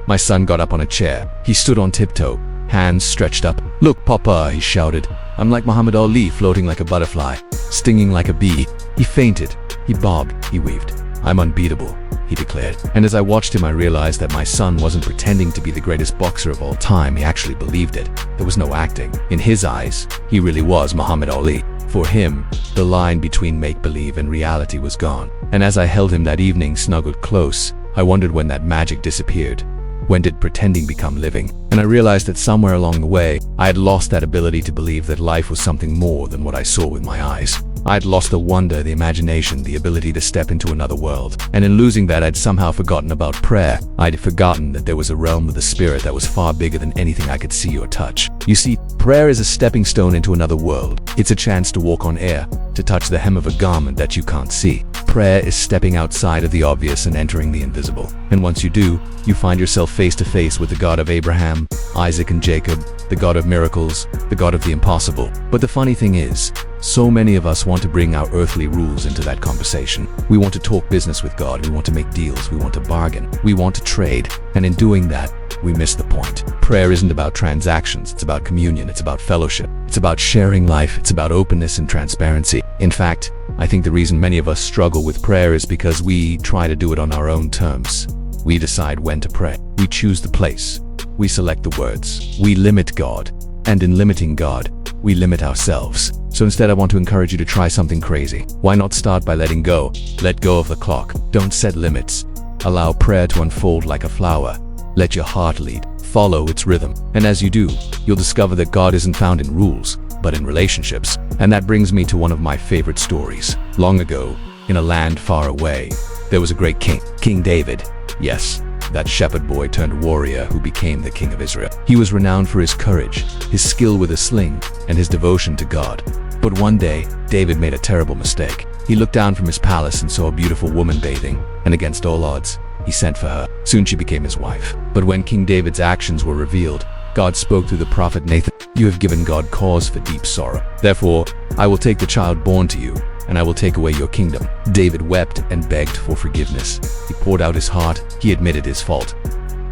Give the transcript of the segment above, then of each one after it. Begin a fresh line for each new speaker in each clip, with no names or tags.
My son got up on a chair. He stood on tiptoe, hands stretched up. "Look, Papa," he shouted. "I'm like Muhammad Ali, floating like a butterfly, stinging like a bee." He fainted. He bobbed. He weaved. "I'm unbeatable," he declared. And as I watched him, I realized that my son wasn't pretending to be the greatest boxer of all time. He actually believed it. There was no acting. In his eyes, he really was Muhammad Ali. For him, the line between make-believe and reality was gone. And as I held him that evening, snuggled close, I wondered when that magic disappeared. When did pretending become living? And I realized that somewhere along the way, I had lost that ability to believe that life was something more than what I saw with my eyes. I had lost the wonder, the imagination, the ability to step into another world. And in losing that, I'd somehow forgotten about prayer. I'd forgotten that there was a realm of the spirit that was far bigger than anything I could see or touch. You see, prayer is a stepping stone into another world. It's a chance to walk on air, to touch the hem of a garment that you can't see. Prayer is stepping outside of the obvious and entering the invisible. And once you do, you find yourself face to face with the God of Abraham, Isaac, and Jacob, the God of miracles, the God of the impossible. But the funny thing is, so many of us want to bring our earthly rules into that conversation. We want to talk business with God. We want to make deals. We want to bargain. We want to trade. And in doing that, we miss the point. Prayer isn't about transactions. It's about communion. It's about fellowship. It's about sharing life. It's about openness and transparency. In fact, I think the reason many of us struggle with prayer is because we try to do it on our own terms. We decide when to pray. We choose the place. We select the words. We limit God. And in limiting God, we limit ourselves. So instead, I want to encourage you to try something crazy. Why not start by letting go? Let go of the clock. Don't set limits. Allow prayer to unfold like a flower. Let your heart lead. Follow its rhythm. And as you do, you'll discover that God isn't found in rules, but in relationships. And that brings me to one of my favorite stories. Long ago, in a land far away, there was a great king, King David. Yes, that shepherd boy turned warrior who became the king of Israel. He was renowned for his courage, his skill with a sling, and his devotion to God. But one day, David made a terrible mistake. He looked down from his palace and saw a beautiful woman bathing, and against all odds, he sent for her. Soon she became his wife. But when King David's actions were revealed, God spoke through the prophet Nathan. "You have given God cause for deep sorrow. Therefore, I will take the child born to you, and I will take away your kingdom." David wept and begged for forgiveness. He poured out his heart. He admitted his fault.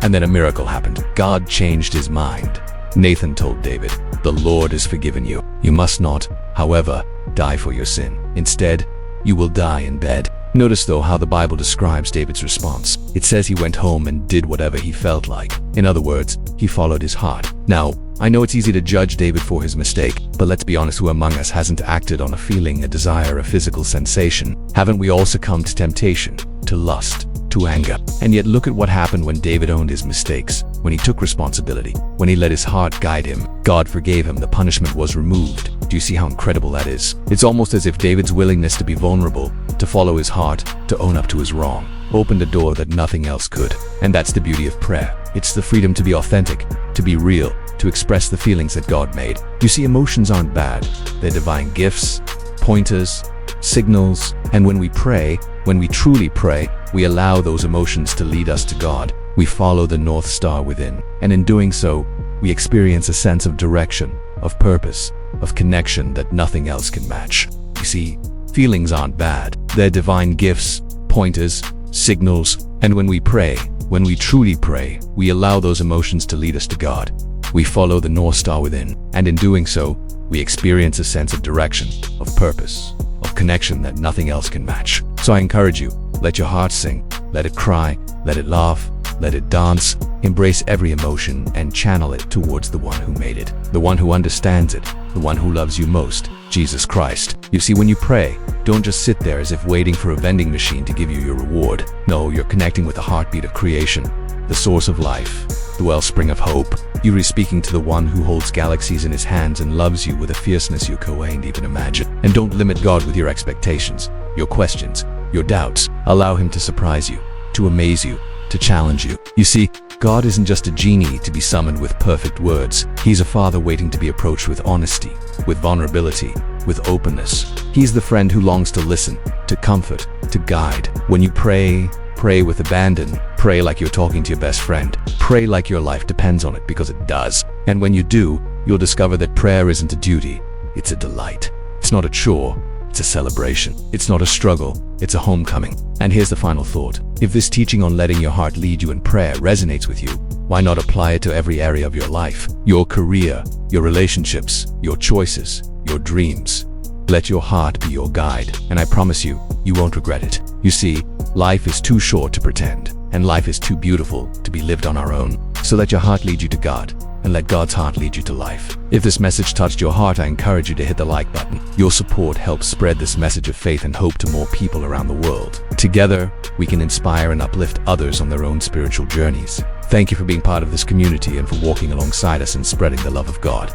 And then a miracle happened. God changed his mind. Nathan told David, "The Lord has forgiven you. You must not, however, die for your sin. Instead, you will die in bed." Notice though how the Bible describes David's response. It says he went home and did whatever he felt like. In other words, he followed his heart. Now, I know it's easy to judge David for his mistake, but let's be honest, who among us hasn't acted on a feeling, a desire, a physical sensation? Haven't we all succumbed to temptation, to lust, to anger? And yet look at what happened when David owned his mistakes, when he took responsibility, when he let his heart guide him. God forgave him, the punishment was removed. Do you see how incredible that is? It's almost as if David's willingness to be vulnerable, to follow his heart, to own up to his wrong, opened a door that nothing else could. And that's the beauty of prayer. It's the freedom to be authentic, to be real, to express the feelings that God made. You see, emotions aren't bad. They're divine gifts, pointers, signals. And when we pray, when we truly pray, we allow those emotions to lead us to God. We follow the North Star within. And in doing so, we experience a sense of direction, of purpose, of connection that nothing else can match. You see, feelings aren't bad. They're divine gifts, pointers, signals. And when we pray, when we truly pray, we allow those emotions to lead us to God. We follow the North Star within. And in doing so, we experience a sense of direction, of purpose, of connection that nothing else can match. So I encourage you, let your heart sing, let it cry, let it laugh, let it dance. Embrace every emotion and channel it towards the one who made it, the one who understands it, the one who loves you most, Jesus Christ. You see, when you pray, don't just sit there as if waiting for a vending machine to give you your reward. No, you're connecting with the heartbeat of creation, the source of life, the wellspring of hope. You're speaking to the one who holds galaxies in his hands and loves you with a fierceness you can't even imagine. And don't limit God with your expectations, your questions, your doubts. Allow him to surprise you, to amaze you, to challenge you. You see, God isn't just a genie to be summoned with perfect words. He's a father waiting to be approached with honesty, with vulnerability, with openness. He's the friend who longs to listen, to comfort, to guide. When you pray, pray with abandon. Pray like you're talking to your best friend. Pray like your life depends on it, because it does. And when you do, you'll discover that prayer isn't a duty, it's a delight. It's not a chore, it's a celebration. It's not a struggle, it's a homecoming. And here's the final thought. If this teaching on letting your heart lead you in prayer resonates with you, Why not apply it to every area of your life? Your career, your relationships, your choices, your dreams. Let your heart be your guide, and I promise you, you won't regret it. You see, life is too short to pretend, and life is too beautiful to be lived on our own. So let your heart lead you to God, and let God's heart lead you to life. If this message touched your heart, I encourage you to hit the like button. Your support helps spread this message of faith and hope to more people around the world. Together, we can inspire and uplift others on their own spiritual journeys. Thank you for being part of this community and for walking alongside us in spreading the love of God.